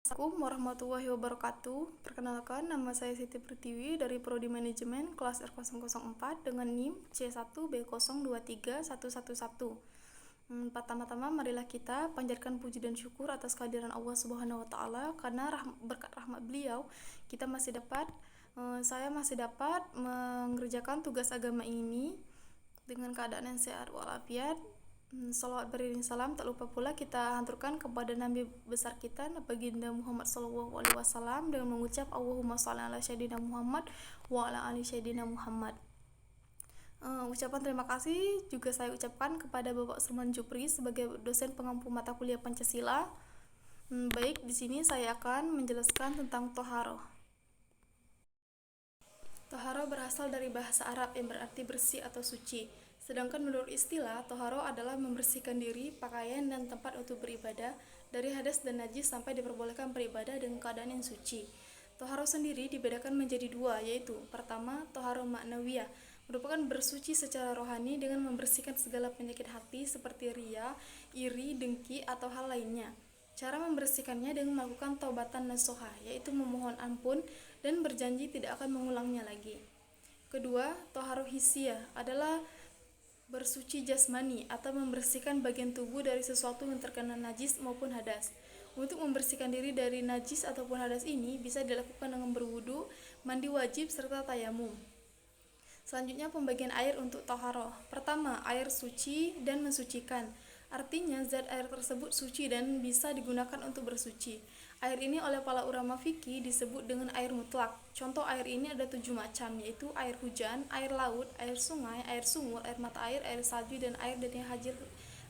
Assalamualaikum warahmatullahi wabarakatuh. Perkenalkan, nama saya Siti Pertiwi dari Prodi Manajemen kelas R004 dengan NIM C1B023111. Pertama-tama marilah kita panjatkan puji dan syukur atas kehadiran Allah Subhanahu wa taala karena berkat rahmat beliau saya masih dapat mengerjakan tugas agama ini dengan keadaan yang sehat walafiat. Salawat beriring salam tak lupa pula kita hanturkan kepada Nabi besar kita Baginda Muhammad SAW dengan mengucap Allahumma sholli ala Sayyidina Muhammad wa ala ali Sayyidina Muhammad. Ucapan terima kasih juga saya ucapkan kepada Bapak Surman Jupri sebagai dosen pengampu mata kuliah Pancasila. Baik, di sini saya akan menjelaskan tentang toharoh. Toharoh berasal dari bahasa Arab yang berarti bersih atau suci. Sedangkan menurut istilah, toharoh adalah membersihkan diri, pakaian, dan tempat untuk beribadah dari hadas dan najis sampai diperbolehkan beribadah dengan keadaan yang suci. Toharoh sendiri dibedakan menjadi dua, yaitu pertama, toharoh maknawiyah, merupakan bersuci secara rohani dengan membersihkan segala penyakit hati seperti ria, iri, dengki, atau hal lainnya. Cara membersihkannya dengan melakukan taubatan nasuha, yaitu memohon ampun dan berjanji tidak akan mengulangnya lagi. Kedua, toharoh hissiyah adalah bersuci jasmani atau membersihkan bagian tubuh dari sesuatu yang terkena najis maupun hadas. Untuk membersihkan diri dari najis ataupun hadas ini bisa dilakukan dengan berwudu, mandi wajib, serta tayamum. Selanjutnya pembagian air untuk toharoh. Pertama, air suci dan mensucikan. Artinya zat air tersebut suci dan bisa digunakan untuk bersuci. Air ini oleh para ulama fikih disebut dengan air mutlak. Contoh air ini ada 7 macam, yaitu air hujan, air laut, air sungai, air sumur, air mata air salju, dan air dari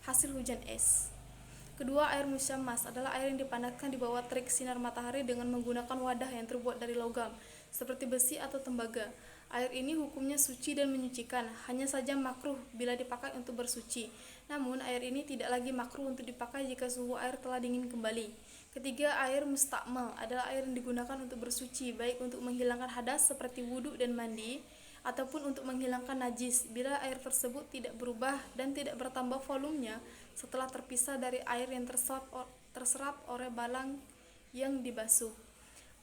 hasil hujan es. Kedua, air musyammas adalah air yang dipanaskan di bawah terik sinar matahari dengan menggunakan wadah yang terbuat dari logam, seperti besi atau tembaga. Air ini hukumnya suci dan menyucikan, hanya saja makruh bila dipakai untuk bersuci. Namun, air ini tidak lagi makruh untuk dipakai jika suhu air telah dingin kembali. Ketiga, air mustakmal adalah air yang digunakan untuk bersuci, baik untuk menghilangkan hadas seperti wudhu dan mandi, ataupun untuk menghilangkan najis bila air tersebut tidak berubah dan tidak bertambah volumenya setelah terpisah dari air yang terserap oleh balang yang dibasuh.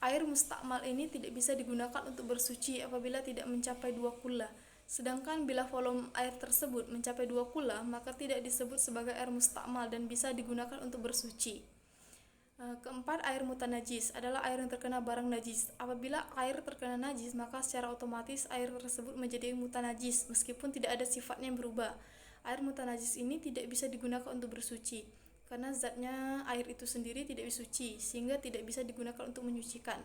Air mustakmal ini tidak bisa digunakan untuk bersuci apabila tidak mencapai 2 kula. Sedangkan bila volume air tersebut mencapai 2 kula, maka tidak disebut sebagai air mustakmal dan bisa digunakan untuk bersuci. Keempat, air mutanajis adalah air yang terkena barang najis. Apabila air terkena najis, maka secara otomatis air tersebut menjadi mutanajis meskipun tidak ada sifatnya yang berubah. Air mutanajis ini tidak bisa digunakan untuk bersuci karena zatnya air itu sendiri tidak suci sehingga tidak bisa digunakan untuk menyucikan.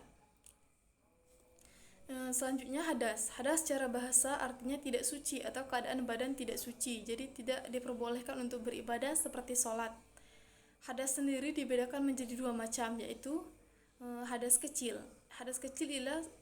Selanjutnya hadas. Hadas secara bahasa artinya tidak suci atau keadaan badan tidak suci, jadi tidak diperbolehkan untuk beribadah seperti sholat. Hadas sendiri dibedakan menjadi 2 macam, yaitu hadas kecil. Hadas kecil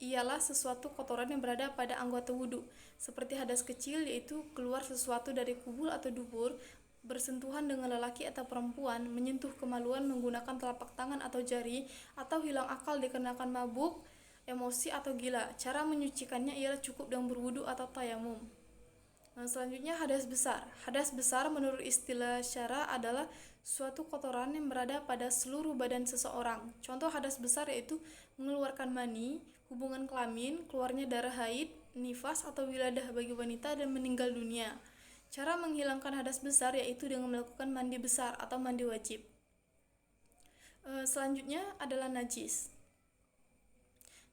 ialah sesuatu kotoran yang berada pada anggota wudhu. Seperti hadas kecil yaitu keluar sesuatu dari kubul atau dubur, bersentuhan dengan lelaki atau perempuan, menyentuh kemaluan menggunakan telapak tangan atau jari, atau hilang akal dikarenakan mabuk, emosi atau gila. Cara menyucikannya ialah cukup dengan berwudhu atau tayamum. Selanjutnya hadas besar. Hadas besar menurut istilah syara adalah suatu kotoran yang berada pada seluruh badan seseorang. Contoh hadas besar yaitu mengeluarkan mani, hubungan kelamin, keluarnya darah haid, nifas atau wiladah bagi wanita, dan meninggal dunia. Cara menghilangkan hadas besar yaitu dengan melakukan mandi besar atau mandi wajib. Selanjutnya adalah najis.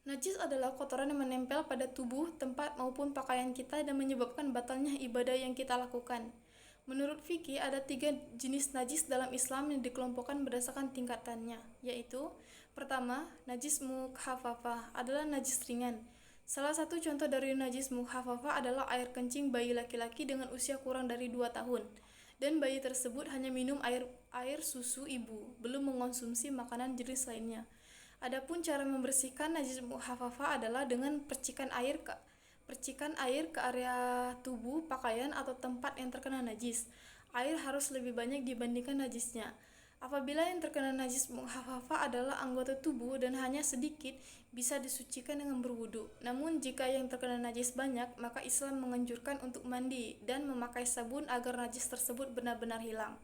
Najis adalah kotoran yang menempel pada tubuh, tempat maupun pakaian kita dan menyebabkan batalnya ibadah yang kita lakukan. Menurut fikih ada 3 jenis najis dalam Islam yang dikelompokkan berdasarkan tingkatannya, yaitu pertama, najis mukhafafah adalah najis ringan. Salah satu contoh dari najis mukhafafah adalah air kencing bayi laki-laki dengan usia kurang dari 2 tahun dan bayi tersebut hanya minum air susu ibu, belum mengonsumsi makanan jenis lainnya. Adapun cara membersihkan najis mukhafafah adalah dengan percikan air ke area tubuh, pakaian, atau tempat yang terkena najis. Air harus lebih banyak dibandingkan najisnya. Apabila yang terkena najis mukhafafah adalah anggota tubuh dan hanya sedikit, bisa disucikan dengan berwudu. Namun jika yang terkena najis banyak, maka Islam menganjurkan untuk mandi dan memakai sabun agar najis tersebut benar-benar hilang.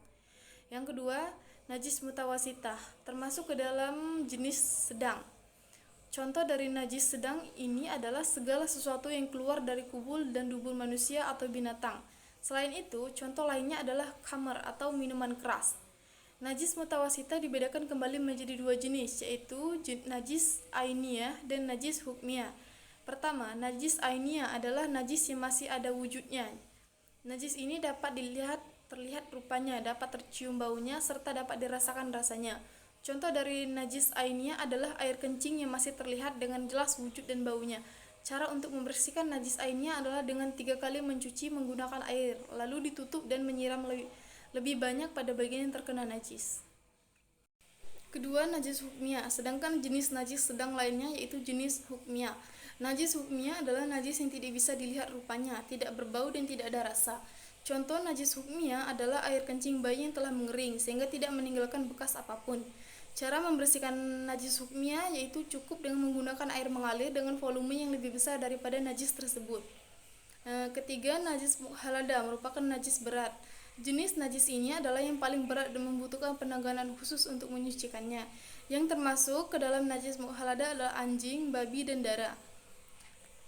Yang kedua, najis mutawasitah, termasuk ke dalam jenis sedang. Contoh dari najis sedang ini adalah segala sesuatu yang keluar dari kubul dan dubur manusia atau binatang. Selain itu, contoh lainnya adalah khamar atau minuman keras. Najis mutawasitah dibedakan kembali menjadi dua jenis, yaitu najis ainiyah dan najis hukmiyah. Pertama, najis ainiyah adalah najis yang masih ada wujudnya. Najis ini dapat terlihat rupanya, dapat tercium baunya, serta dapat dirasakan rasanya. Contoh dari najis ainiyah adalah air kencing yang masih terlihat dengan jelas wujud dan baunya. Cara untuk membersihkan najis ainiyah adalah dengan 3 kali mencuci menggunakan air, lalu ditutup dan menyiram lebih banyak pada bagian yang terkena najis. Kedua, najis hukmiyah, sedangkan jenis najis sedang lainnya yaitu jenis hukmiyah. Najis hukmiyah adalah najis yang tidak bisa dilihat rupanya, tidak berbau dan tidak ada rasa. Contoh najis hukmiyah adalah air kencing bayi yang telah mengering sehingga tidak meninggalkan bekas apapun. Cara membersihkan najis hukmiyah yaitu cukup dengan menggunakan air mengalir dengan volume yang lebih besar daripada najis tersebut. Ketiga, najis mukhalada merupakan najis berat. Jenis najis ini adalah yang paling berat dan membutuhkan penanganan khusus untuk menyucikannya. Yang termasuk ke dalam najis mukhalada adalah anjing, babi, dan darah.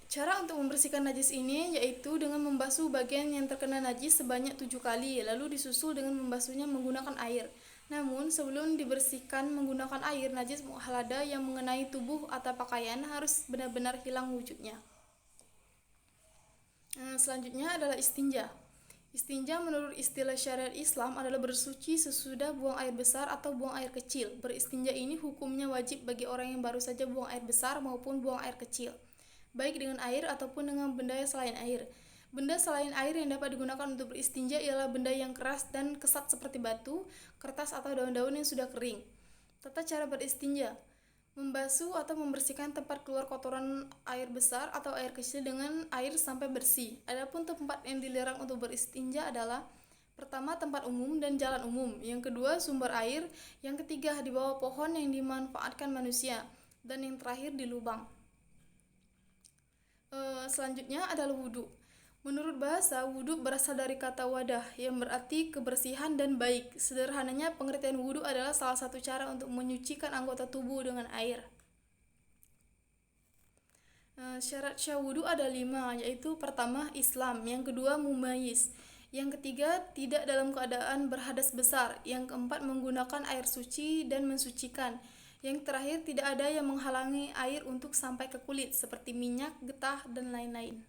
Cara untuk membersihkan najis ini yaitu dengan membasuh bagian yang terkena najis sebanyak 7 kali, lalu disusul dengan membasuhnya menggunakan air. Namun, sebelum dibersihkan menggunakan air, najis mukhalada yang mengenai tubuh atau pakaian harus benar-benar hilang wujudnya. Selanjutnya adalah istinja. Istinja menurut istilah syariat Islam adalah bersuci sesudah buang air besar atau buang air kecil. Beristinja ini hukumnya wajib bagi orang yang baru saja buang air besar maupun buang air kecil, baik dengan air ataupun dengan benda selain air. Benda selain air yang dapat digunakan untuk beristinja ialah benda yang keras dan kesat seperti batu, kertas atau daun-daun yang sudah kering. Tata cara beristinja: membasuh atau membersihkan tempat keluar kotoran air besar atau air kecil dengan air sampai bersih. Adapun tempat yang dilarang untuk beristinja adalah: pertama, tempat umum dan jalan umum; yang kedua, sumber air; yang ketiga, di bawah pohon yang dimanfaatkan manusia; dan yang terakhir, di lubang. Selanjutnya adalah wudhu. Menurut bahasa, wudhu berasal dari kata wadah yang berarti kebersihan dan baik. Sederhananya, pengertian wudhu adalah salah satu cara untuk menyucikan anggota tubuh dengan air. Syarat sah wudhu ada 5, yaitu pertama, Islam; yang kedua, mumayyiz; yang ketiga, tidak dalam keadaan berhadas besar; yang keempat, menggunakan air suci dan mensucikan; yang terakhir, tidak ada yang menghalangi air untuk sampai ke kulit seperti minyak, getah, dan lain-lain.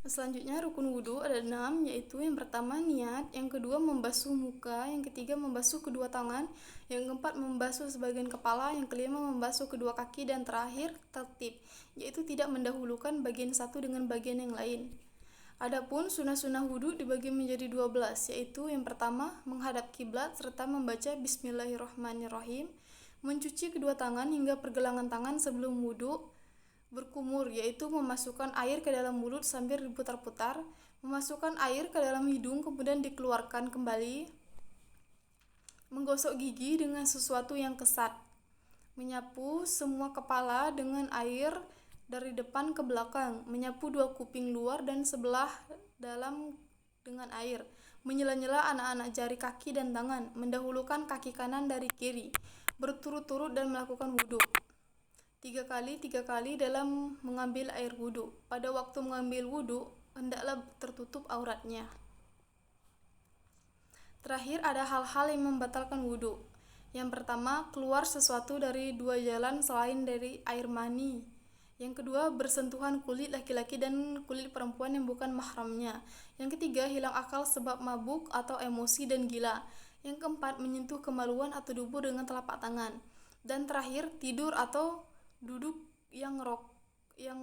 Selanjutnya, rukun wudhu ada 6, yaitu yang pertama, niat; yang kedua, membasuh muka; yang ketiga, membasuh kedua tangan; yang keempat, membasuh sebagian kepala; yang kelima, membasuh kedua kaki; dan terakhir, tertib, yaitu tidak mendahulukan bagian satu dengan bagian yang lain. Adapun sunah-sunah wudhu dibagi menjadi 12, yaitu yang pertama, menghadap kiblat serta membaca Bismillahirrahmanirrahim; mencuci kedua tangan hingga pergelangan tangan sebelum wudhu; berkumur, yaitu memasukkan air ke dalam mulut sambil diputar-putar; memasukkan air ke dalam hidung kemudian dikeluarkan kembali; menggosok gigi dengan sesuatu yang kesat; menyapu semua kepala dengan air dari depan ke belakang; menyapu 2 kuping luar dan sebelah dalam dengan air; menyela-nyela anak-anak jari kaki dan tangan; mendahulukan kaki kanan dari kiri; berturut-turut dan melakukan wudhu 3 kali dalam mengambil air wudhu. Pada waktu mengambil wudhu, hendaklah tertutup auratnya. Terakhir, ada hal-hal yang membatalkan wudhu. Yang pertama, keluar sesuatu dari 2 jalan selain dari air mani. Yang kedua, bersentuhan kulit laki-laki dan kulit perempuan yang bukan mahramnya. Yang ketiga, hilang akal sebab mabuk atau emosi dan gila. Yang keempat, menyentuh kemaluan atau dubur dengan telapak tangan. Dan terakhir, tidur atau duduk yang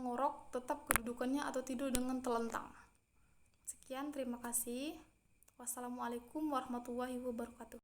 ngorok tetap kedudukannya atau tidur dengan telentang. Sekian, terima kasih. Wassalamualaikum warahmatullahi wabarakatuh.